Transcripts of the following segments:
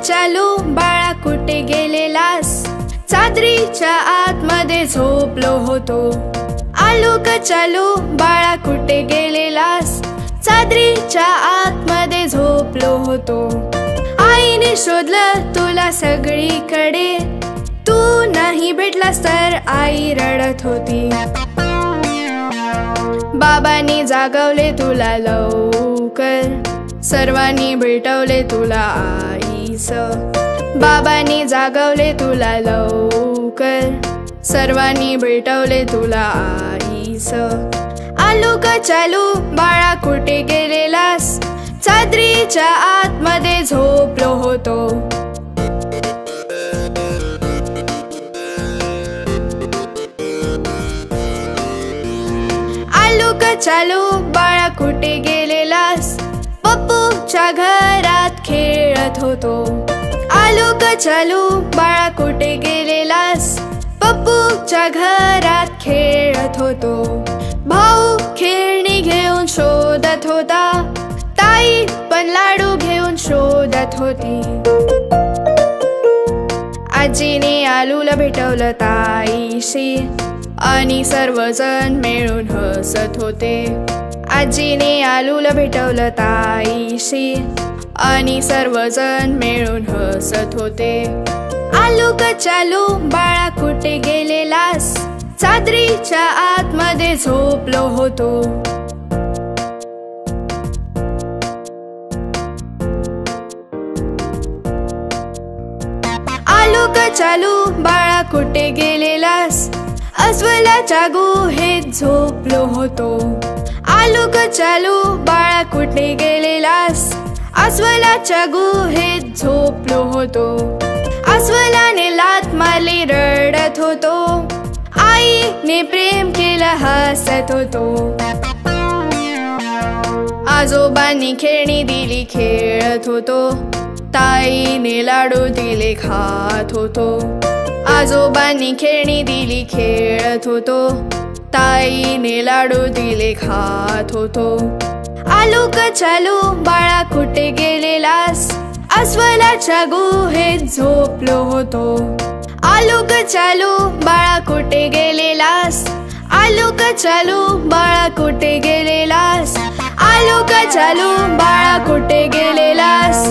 चालू बाळा कुठे गेलेलास? चादरीच्या आतमध्ये झोपलो होतो. आलू का चालू बाळा कुठे गेलेलास? चादरीच्या आतमध्ये झोपलो होतो. आईने शोधलं तुला सगळीकडे, तू नाही भेटलास तर आई रडत होती. बाबांनी जागवले तुला लवकर, सर्वांनी भेटवले तुला आईस. बाबांनी जागवले तुला लवकर, सर्वांनी भेटवले तुला आईस. आलू का चालू बाळा कुठे गेलेलास? चादरीच्या आतमध्ये झोपलो होतो. आलू का चालू बाळा कुठे गेलेलास? पप्पूच्या घरात खेळत होतो. आलू का चालू बाळा कुठे गेलेलास? पप्पूच्या घरात खेळत होतो. भाऊ खेळणी घेऊन शोधत होता, ताई पण लाडू घेऊन शोधत होती. आजीने आलूला भेटवलं ताईशी आणि सर्वजण मिळून हसत होते. आजीने आलूला भेटवलं ताईशी आणि सर्वजण मिळून हसत होते. आलू का चालू बाळा कुठे गेलेलास? चादरीच्या आतमध्ये झोपलो होतो. आलू का चालू बाळा कुठे गेलेलास? अस्वलाच्या गुहेत झोपलो होतो. आलू का चालू बाळा कुठे गेलेलास? अस्वलाच्या गुहेत झोपलो होतो. अस्वलाने लाथ मारली रडत होतो. आईने प्रेम केलं हसत होतो. आजोबांनी खेळणी दिली खेळत होतो. ताईने लाडू दिले खात होतो. आजोबांनी खेळणी दिली खेळत होतो. ताईने लाडू दिले खात होतो. आलू का चालू बाळा कुठे गेलेलास? अस्वलाच्या गुहेत झोपलो होतो. आलू का चालू बाळा कुठे गेलेलास? आलू का चालू बाळा कुठे गेलेलास? आलू का चालू बाळा कुठे गेलेलास?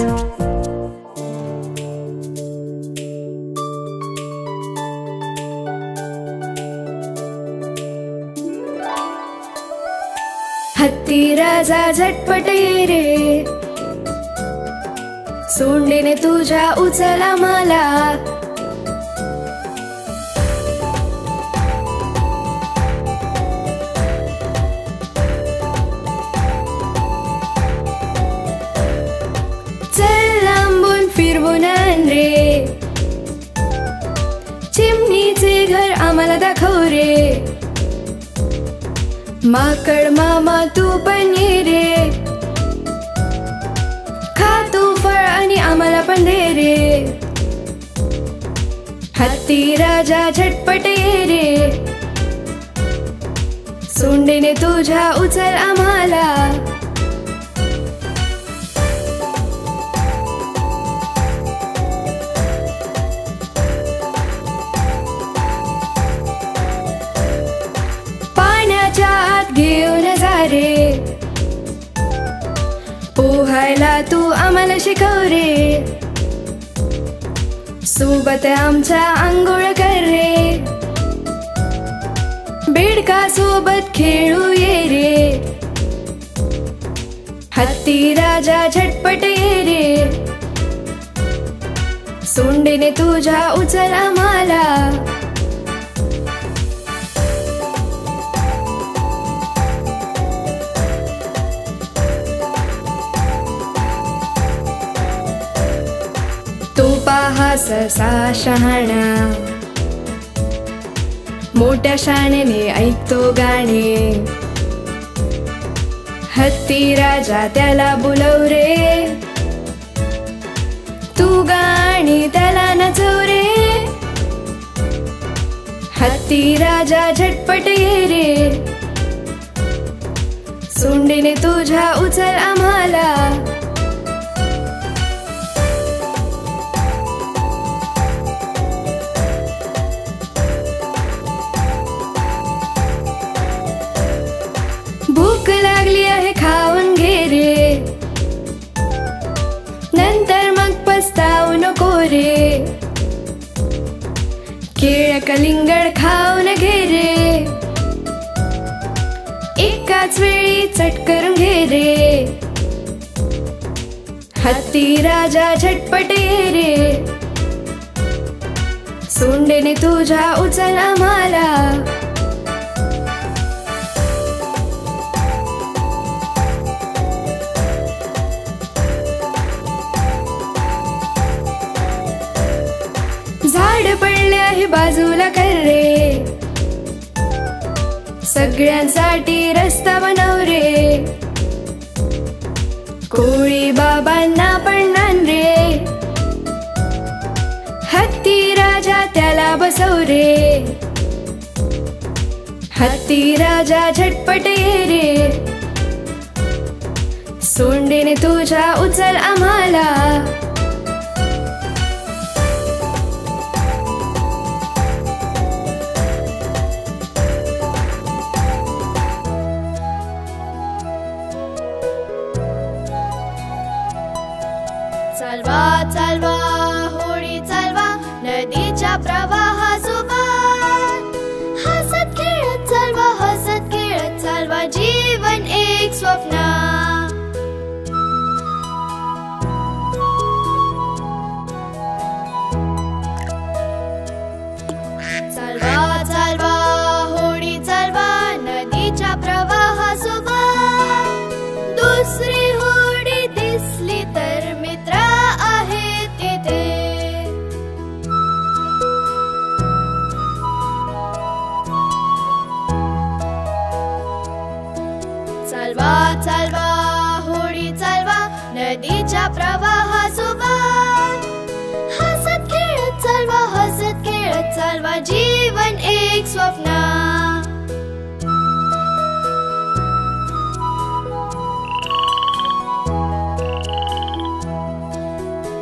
हत्ती राजा झटपट ये रे, सोंडेने तुझ्या उचला मला. चल लांबून फिरवून आण रे, चिमणीचे घर आम्हाला दाखव रे. माकड मामा तू पण ये रे, खा तू फळ आणि आम्हाला पण दे रे. हत्ती राजा झटपट ये रे, सोंडेने तुझ्या उचल आम्हाला. पाण्याच्या आत घेऊन जा रे, पोहायला तू आम्हाला शिकव रे. सोबत आमच्या आंघोळ कर रे, बेडका सोबत खेळू ये रे. हत्ती राजा झटपट ये रे, सोंडेने तुझ्या उचल आम्हाला. तो पहा ससा शहाणा, मोठ्या शाणेने ऐकतो गाणे. हत्ती राजा त्याला बोलव रे, तू गाणी त्याला नचव रे. हत्ती राजा झटपट ये रे, सोंडेने तुझ्या उचल आम्हाला. केळ कलिंगड खाऊन घे रे, एकाच वेळी चटकरून घे रे. हत्ती राजा झटपट ये रे, सोंडेने तुझ्या उचल आम्हाला. झाड पडले आहे बाजूला कर रे, सगळ्यांसाठी रस्ता बनव रे. कोळी बाबांना पण आण रे, हत्ती राजा त्याला बसव रे. हत्ती राजा झटपट ये रे, सोंडेने तुझ्या उचल आम्हाला. चालवा चालवा होडी चालवा, नदीच्या प्रवाहासोबत. हसत खेळत चालवा, हसत खेळत चालवा, जीवन एक स्वप्न. चालवा चालवा होडी चालवा, नदीच्या प्रवाहासोबत. दुसरी होडी दिसली तर मित्र आहे तिथे. चालवा चालवा होडी चालवा, नदीच्या प्रवाहासोबत. हसत खेळत चालवा, हसत खेळत चालवा, जीवन एक स्वप्न.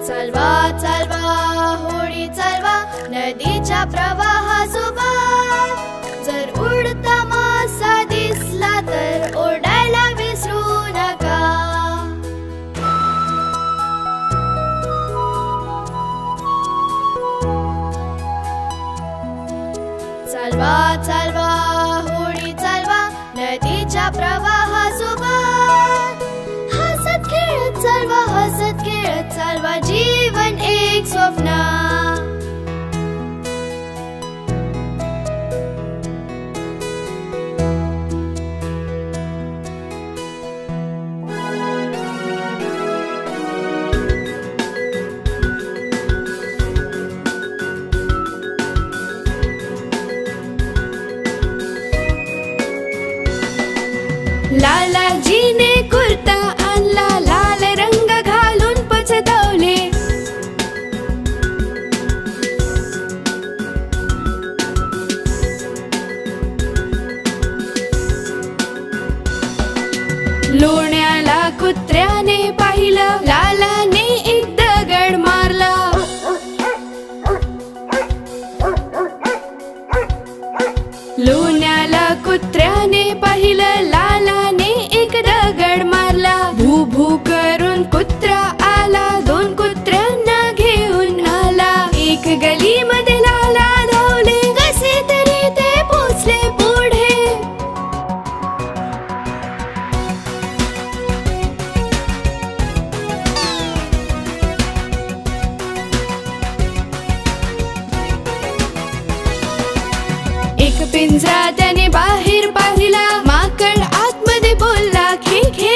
चालवा चालवा होडी चालवा, नदीच्या प्रवाहासोबत. जर उडता मासा दिसला तर ओरडायला विसरू नका. चालवा चालवा होडी चालवा, नदीच्या प्रवाहासोबत. हसत खेळत चालवा, हसत खेळत चालवा, जीवन एक स्वप्न. लालाजीने कुर्ता आणला, लाल रंग घालून पचदवले. लोण्याला कुत्र्याने पाहिलं, लालाने एक दगड मारला. लोण्याला कुत्र्याने पाहिलं, लालाने एक दगड मारला. भू भू करून कुत्रा आला, दोन कुत्र्यांना घेऊन आला. एक गलीमध्ये लाला धावले, कसे तरी ते पोचले पुढे. एक पिंजरा त्याने बाहेर पाहिला, माकड आतमध्ये बोलला खे खे.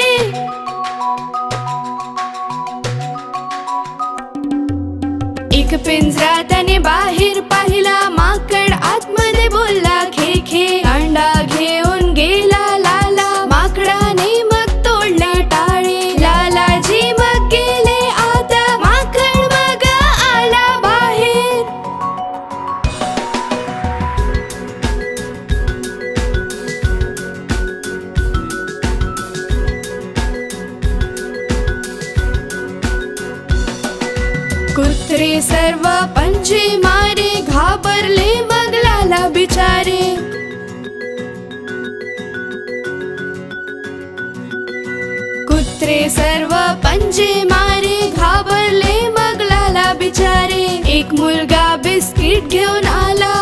एक पिंजरा त्याने बाहेर पाहिला, माकड आतमध्ये बोलला खे खे. अंडा घेऊन गेला लाला, माकडाने मग तोडले टाळे. लालाजी मग गेले आत, माकड मग आला बाहेर. कुत्रे सर्व पंजे मारे, घाबरले मग लाला बिचारे. कुत्रे सर्व पंजे मारे, घाबरले मग लाला बिचारे. एक मुलगा बिस्किट घेऊन आला,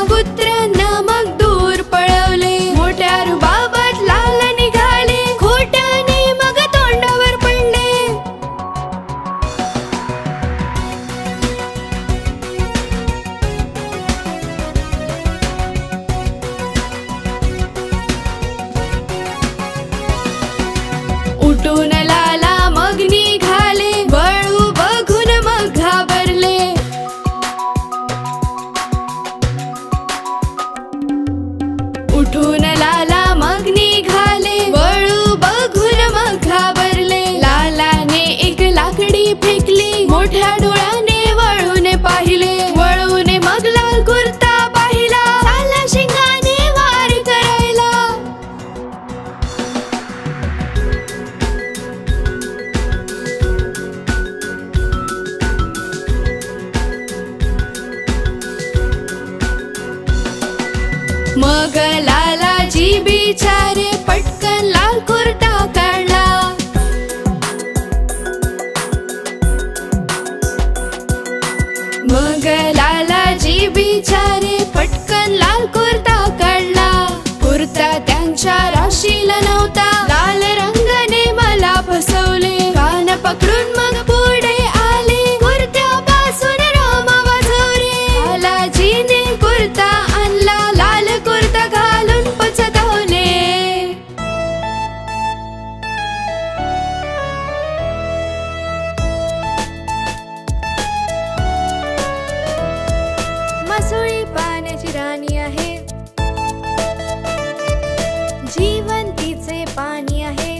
मग लालाजी बिचारे पटकन लाल कुर्ता काढला. मग लालाजी बिचारे पटकन लाल कुर्ता काढला. कुर्ता त्यांच्या राशीला नव्हता, लाल रंगाने मला फसवले. कान पकडून मग पुढे आले, कुर्त्यापासून राम वाजवले. लालाजीने कुर्ता आणला, लाल कुर्ता घालून पचतवले. मसुळी पाण्याची राणी आहे, जीवन तिचे पाणी आहे.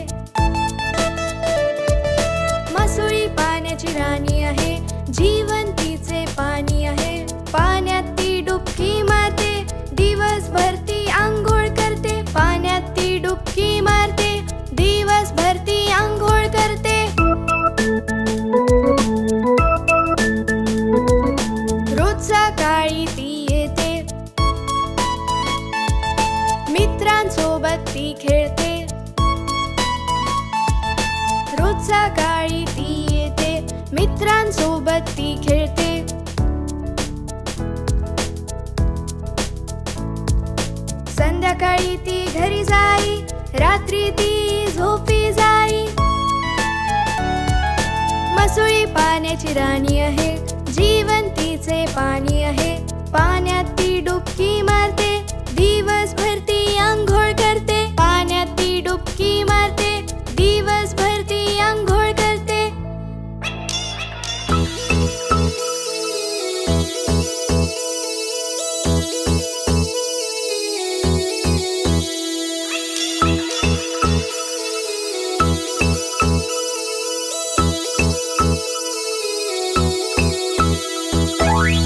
मसुळी पाण्याची राणी आहे, जीवन तिचे पाणी आहे. पाण्यात ती डुबकी मारते, दिवसभर ती आंघोळ करते. पाण्यात ती डुबकी मारते, दिवसभर ती आंघोळ करते. रोज सकाळी ती येते, मित्रांसोबत ती खेळते. रोज सकाळी ती येते, मित्रांसोबत ती खेळते. संध्याकाळी ती घरी जाई, रात्री ती झोपी जाई. मसुळी पाण्याची राणी आहे, जीवन तिचे पाणी आहे. पाण्यात ती डुबकी मारते, दिवसभर ती आंघोळ करते. पाण्यात ती डुबकी मारते, दिवसभर ती आंघोळ करते.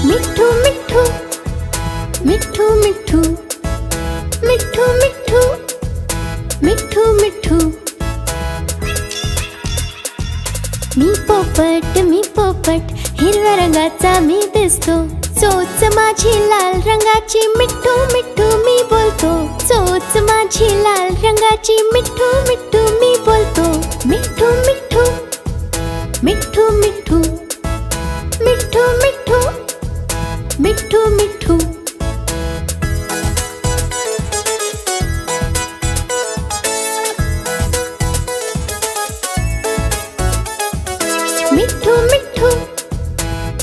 मिठू मिठू मिठू मिठू मिठू मिठू मिठू मिठू. मी पोपट हिरव्या रंगाचा मी दिसतो. चोच माझी लाल रंगाची, मिठू मिठू मी बोलतो. चोच माझी लाल रंगाची, मिठू मिठू मी बोलतो. मिठू मिठू मिठू मिठू मिठू मिठू मिठू मिठू. मिठू मिठू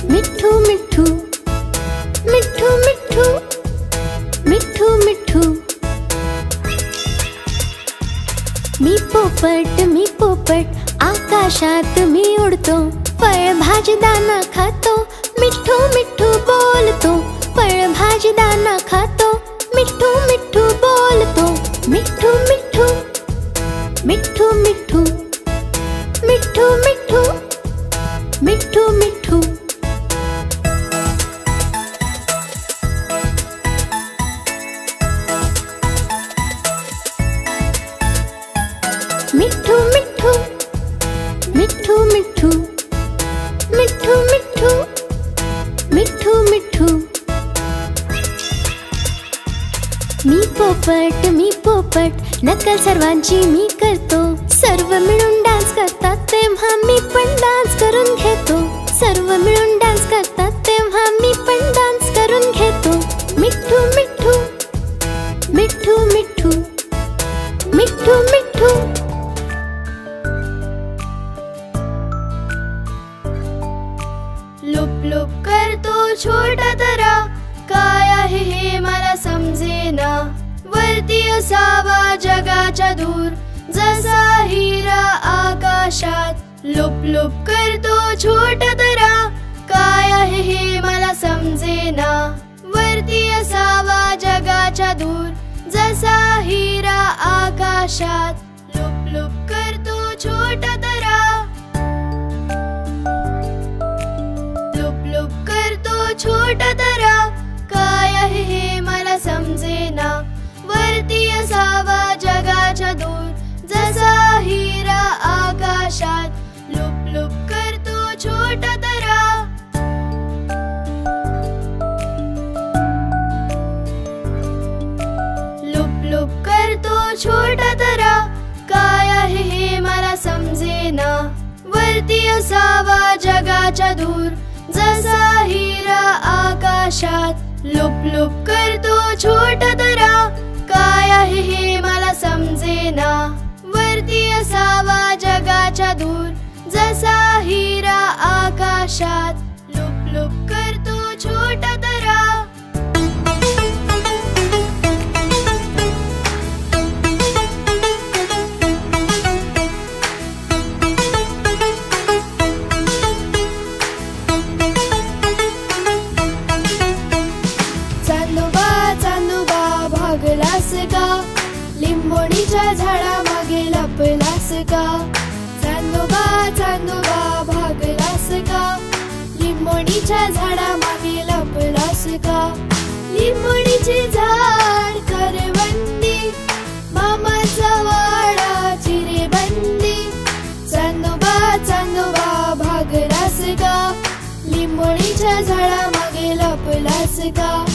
मिठू मिठू मिठू मिठू मिठू मिठू. मी पोपट आकाशात मी उडतो. फळभाजी दाना खातो, मिठू मिठू बोलतो. फळभाजी दाना खातो, मिठू मिठू बोलतो. मिठू मिठू मिठू मिठू मिठू मिठू मिठू मिठू. मिठू मिठू मिठू मिठू मिठू मिठू मिठू मिठू. मी पोपट नकल सर्वांची मी करतो. सर्व मिळून डान्स करतात तेव्हा मी पण डान्स करून घेतो. सर्व मिळून डान्स करतात तेव्हा मी पण डान्स करून घेतो. मिठू मिठू मिठू मिठू मिठू मिठू. लुप लुप करतो छोटा तारा, काय आहे हे मला समजेना. वरती असावा जगाच्या दूर, जसा हिरा आकाशात. लुप लुप करतो छोटा तारा, काय आहे हे मला समजेना. वरती असावा जगाच्या दूर, जसा हिरा आकाशात. लुप लुप करतो छोटा तारा, लुप लुप करतो छोटा तारा, काय आहे हे मला समजेना. वरती असावा जगाच्या दूर, जसा हिरा आकाशात. लुप लुप करतो छोटा तारा. वरती असावा जगाच्या दूर, जसा हिरा आकाशात लुप लुप करतो छोटा तारा, काय आहे हे मला समजेना. वरती असावा जगाच्या दूर, जसा हिरा आकाशात लुप लुप करतो छोटा तारा. भागलास का लिंबोणीच्या झाडामागे लपलास का. चांदोबा चांदोबा भागलास का लिंबोणीच्या झाडामागे लपलास का. लिंबोणीचे झाड करवंदी, मामाचा वाडा चिरेबंदी. चांदोबा चांदोबा भागलास का लिंबोणीच्या झाडामागे लपलास का.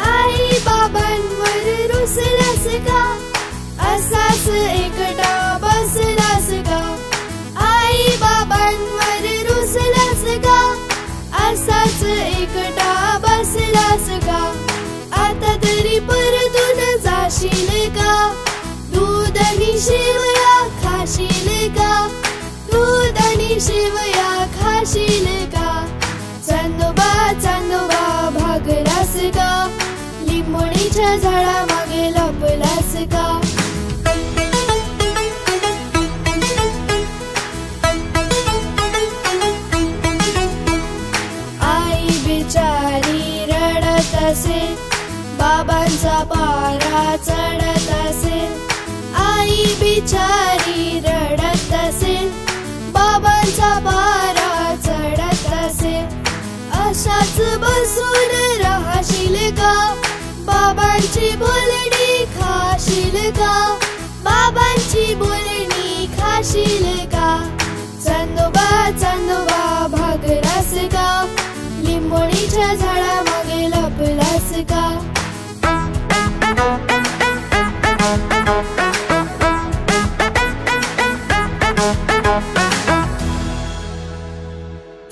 आई बाबांवर रुसलास का, असाच एकटा बसलास का. आई बाबांवर रुसलास का, असाच एकटा बसलास का. आता तरी परतून जाशील का, दूध आणि शेवया खाशील का. दूध आणि शेवया खाशील का. चांदोबा चांदोबा भागलास का लिंबोणीच्या झाडामागे लपलास का. आई बिचारी रडत असेल, बाबांचा पारा चढत असेल. आई बिचारी रडत असेल, बाबांचा पारा चढत असेल. अशाच बसून राहशील का, बाबांची बोलणी खाशील का. बाबांची बोलणी खाशील का. चांदोबा चांदोबा भागलास का लिंबोणीच्या झाडामागे लपलास का.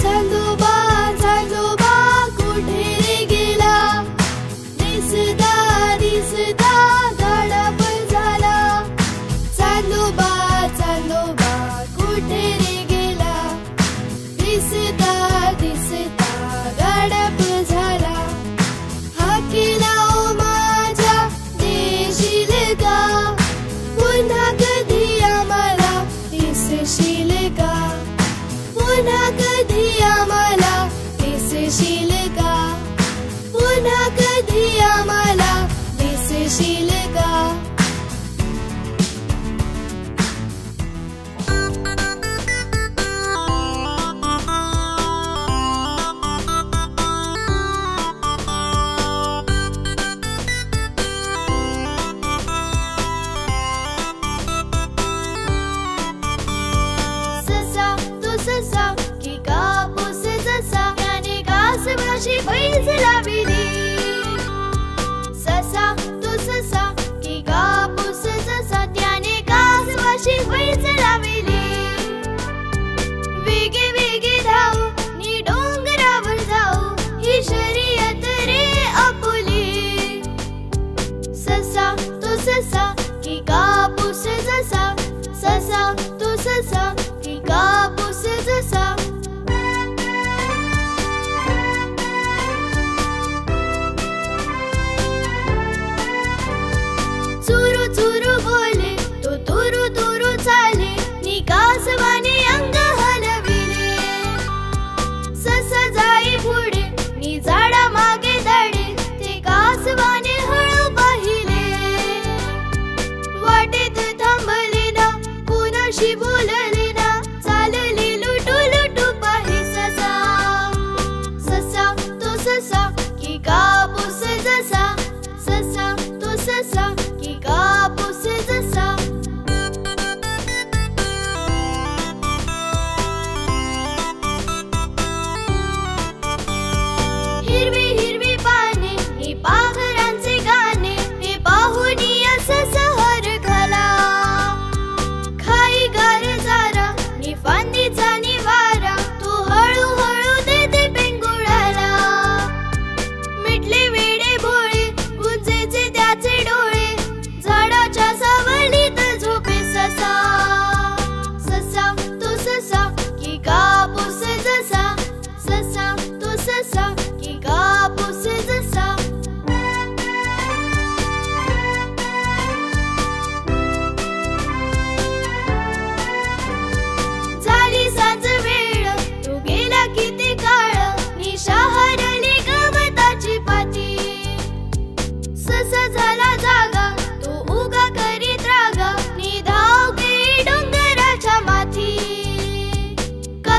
चांदोबा चांदोबा कुठे रे गेला, दिसता दिसता गाढव झाला. चांदोबा चांदोबा कुठे रे गेला,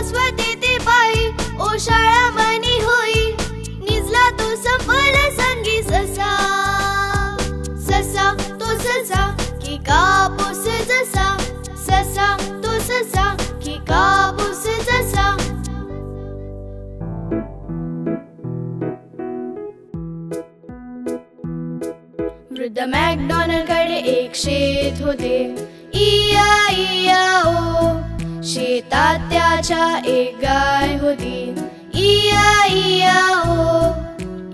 बसवते ते पायी, ओ शाळा मनी होई, निजला तो संपल संगी ससा. ससा तो ससा की कापूस जसा, ससा तो ससा की कापूस जसा. वृद्ध मॅकडॉनल्ड कडे एक शेत होते. इया इया ओ, शेतात त्याच्या एक गाय होती. इया इया ओ,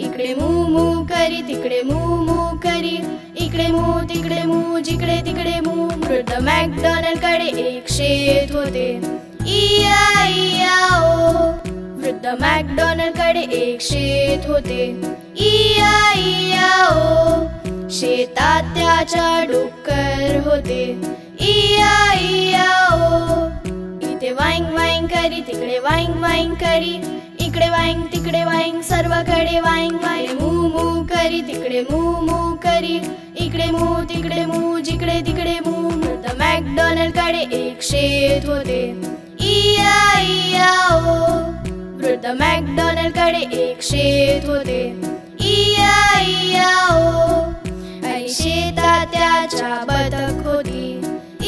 इकडे मू मू करी, तिकडे मू मू करी, इकडे मू तिकडे मू, जिकडे तिकडे मू. वृद्ध मॅकडॉनल्ड कडे एक शेत होते. इया इया ओ, वृद्ध मॅकडॉनल्ड कडे एक शेत होते. इया इया ओ, शेतात त्याच्या डुक्कर होते. इया इया ओ, इथे वाईंग वाईंग करी, तिकडे वाईंग वाईंग करी, इकडे वाईंग तिकडे वाईंग, सर्वकडे वाईंग वाईंग. मू मू करी, तिकडे मू मू करी, इकडे मू तिकडे मू, जिकडे तिकडे मू. वृद्ध मॅकडॉनल्ड कडे एक शेत होते. इया इया ओ, वृद्ध मॅकडॉनल्ड कडे एक शेत होते. इया इया ओ, आणि शेतात त्याच्या बदक होती.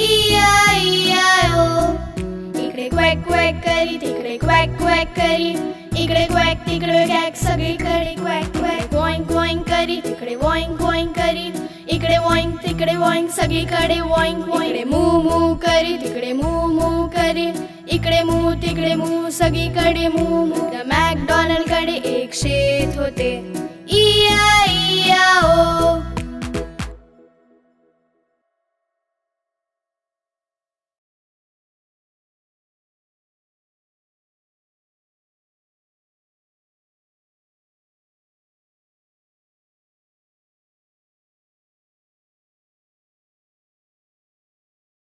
इया इया ओ, इकडे क्वॅक क्वॅक करी, तिकडे क्वॅक क्वॅक करी, इकडे क्वॅक तिकडे क्वॅक, सगळीकडे क्वॅक क्वॅक. वॉइंग वॉइंग करी, तिकडे वॉइंग वॉइंग करी, इकडे वॉइंग तिकडे वॉइंग, सगळीकडे वॉइंग वॉइंग. इकडे मू मू करी, तिकडे मू मू करी, इकडे मू तिकडे मू, सगळीकडे मू मू. मॅकडॉनल्ड कडे एक शेत होते.